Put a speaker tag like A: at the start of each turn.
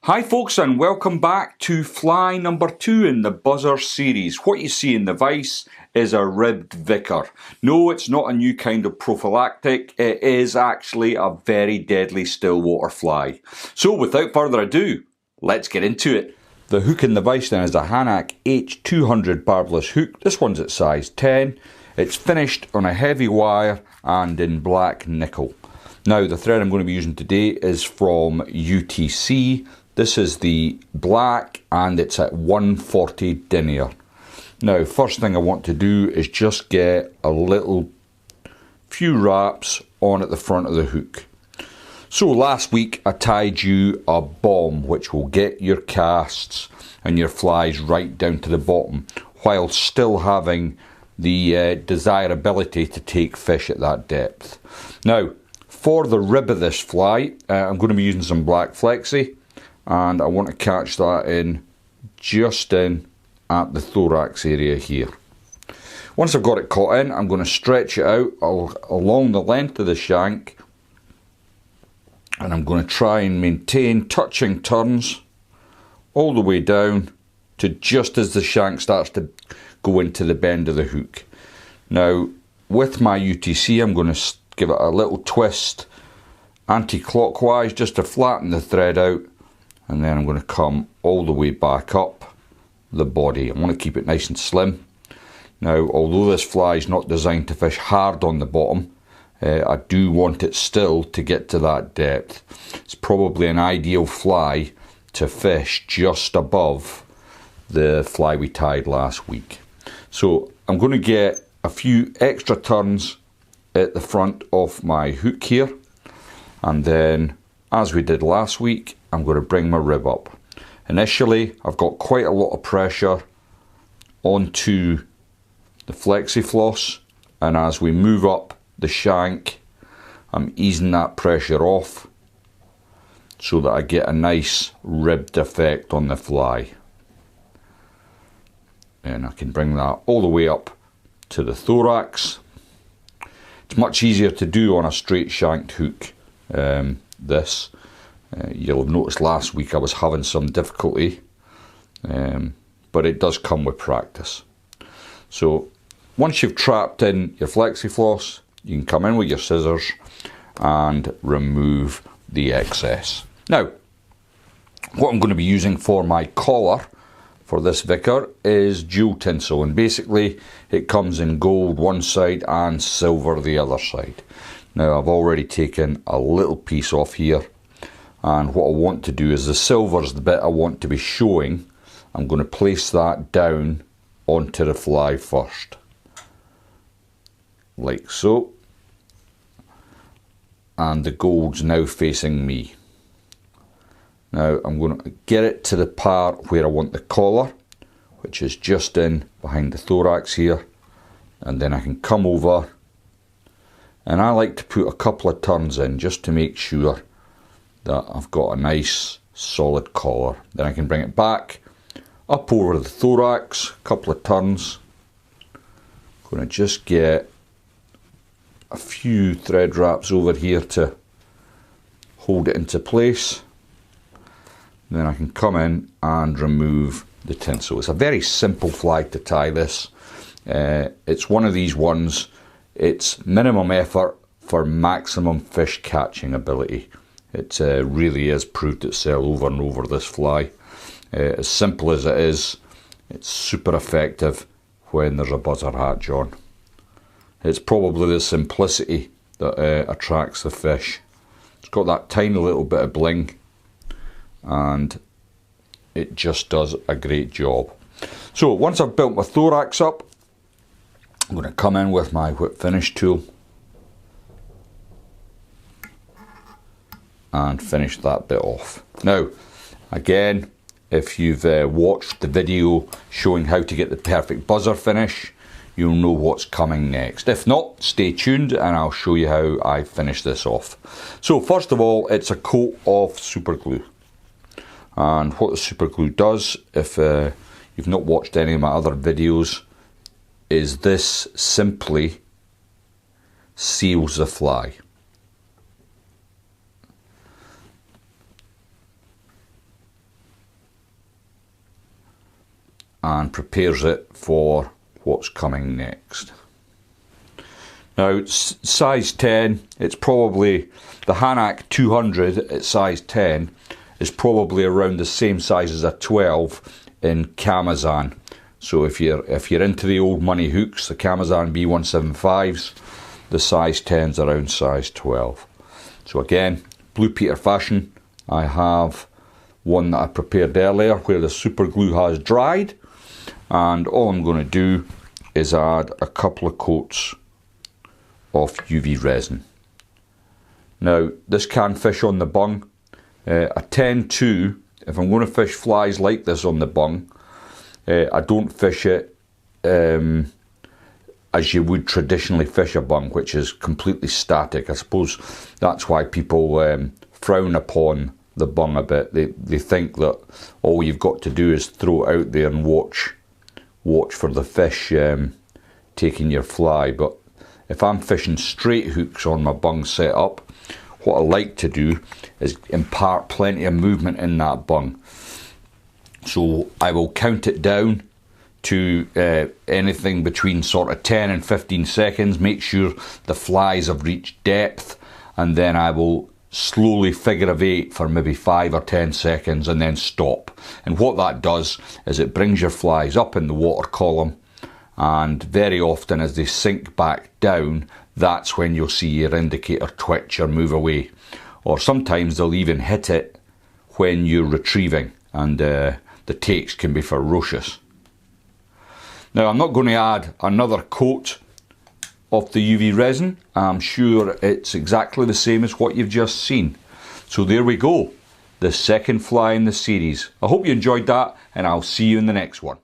A: Hi folks, and welcome back to fly number 2 in the buzzer series. What you see in the vise is a ribbed vicar. No, it's not a new kind of prophylactic. It is actually a very deadly stillwater fly. So without further ado, let's get into it. The hook in the vise then is a Hanak H200 barbless hook. This one's at size 10. It's finished on a heavy wire and in black nickel. Now the thread I'm going to be using today is from UTC. This is the black and it's at 140 denier. Now first thing I want to do is just get a few wraps on at the front of the hook. So last week I tied you a bomb which will get your casts and your flies right down to the bottom while still having the desirability to take fish at that depth. Now for the rib of this fly I'm going to be using some black flexi. And I want to catch that in just in at the thorax area here. Once I've got it caught in, I'm going to stretch it out along the length of the shank, and I'm going to try and maintain touching turns all the way down to just as the shank starts to go into the bend of the hook. Now with my UTC I'm going to give it a little twist anti-clockwise just to flatten the thread out. And then I'm going to come all the way back up the body. I want to keep it nice and slim. Now, although this fly is not designed to fish hard on the bottom, I do want it still to get to that depth. It's probably an ideal fly to fish just above the fly we tied last week. So I'm going to get a few extra turns at the front of my hook here. And then, as we did last week, I'm going to bring my rib up. Initially, I've got quite a lot of pressure onto the flexi floss, and as we move up the shank, I'm easing that pressure off so that I get a nice ribbed effect on the fly. And I can bring that all the way up to the thorax. It's much easier to do on a straight shanked hook. You'll have noticed last week I was having some difficulty, but it does come with practice. So once you've trapped in your flexi floss, you can come in with your scissors and remove the excess. Now, what I'm going to be using for my collar for this vicar is jewel tinsel, and basically it comes in gold one side and silver the other side. Now I've already taken a little piece off here. And what I want to do is the silver's the bit I want to be showing. I'm going to place that down onto the fly first. Like so. And the gold's now facing me. Now I'm going to get it to the part where I want the collar, which is just in behind the thorax here. And then I can come over. And I like to put a couple of turns in just to make sure that I've got a nice solid collar. Then I can bring it back up over the thorax, a couple of turns. I'm going to just get a few thread wraps over here to hold it into place. Then I can come in and remove the tinsel. It's a very simple fly to tie this. It's one of these ones, it's minimum effort for maximum fish catching ability. It really has proved itself over and over, this fly. As simple as it is, it's super effective when there's a buzzer hatch on. It's probably the simplicity that attracts the fish. It's got that tiny little bit of bling and it just does a great job. So once I've built my thorax up, I'm going to come in with my whip finish tool and finish that bit off. Now, again, if you've watched the video showing how to get the perfect buzzer finish, you'll know what's coming next. If not, stay tuned and I'll show you how I finish this off. So first of all, it's a coat of super glue. And what the super glue does, if you've not watched any of my other videos, is this simply seals the fly. and prepares it for what's coming next. Now, size 10, it's probably, the Hanak 200 at size 10 is probably around the same size as a 12 in Kamazan. So if you're into the old money hooks, the Kamazan B175s, the size 10's around size 12. So again, Blue Peter fashion, I have one that I prepared earlier where the super glue has dried, and all I'm going to do is add a couple of coats of UV resin. Now, this can fish on the bung. I tend to, if I'm going to fish flies like this on the bung, I don't fish it as you would traditionally fish a bung, which is completely static. I suppose that's why people frown upon the bung a bit. They think that all you've got to do is throw it out there and watch for the fish taking your fly. But if I'm fishing straight hooks on my bung setup, what I like to do is impart plenty of movement in that bung. So I will count it down to anything between sort of 10 and 15 seconds, make sure the flies have reached depth, and then I will slowly figure of 8 for maybe 5 or 10 seconds and then stop. And what that does is it brings your flies up in the water column, and very often as they sink back down, that's when you'll see your indicator twitch or move away. Or sometimes they'll even hit it when you're retrieving, and the takes can be ferocious. Now, I'm not going to add another coat of the UV resin. I'm sure it's exactly the same as what you've just seen. So there we go, the second fly in the series. I hope you enjoyed that, and I'll see you in the next one.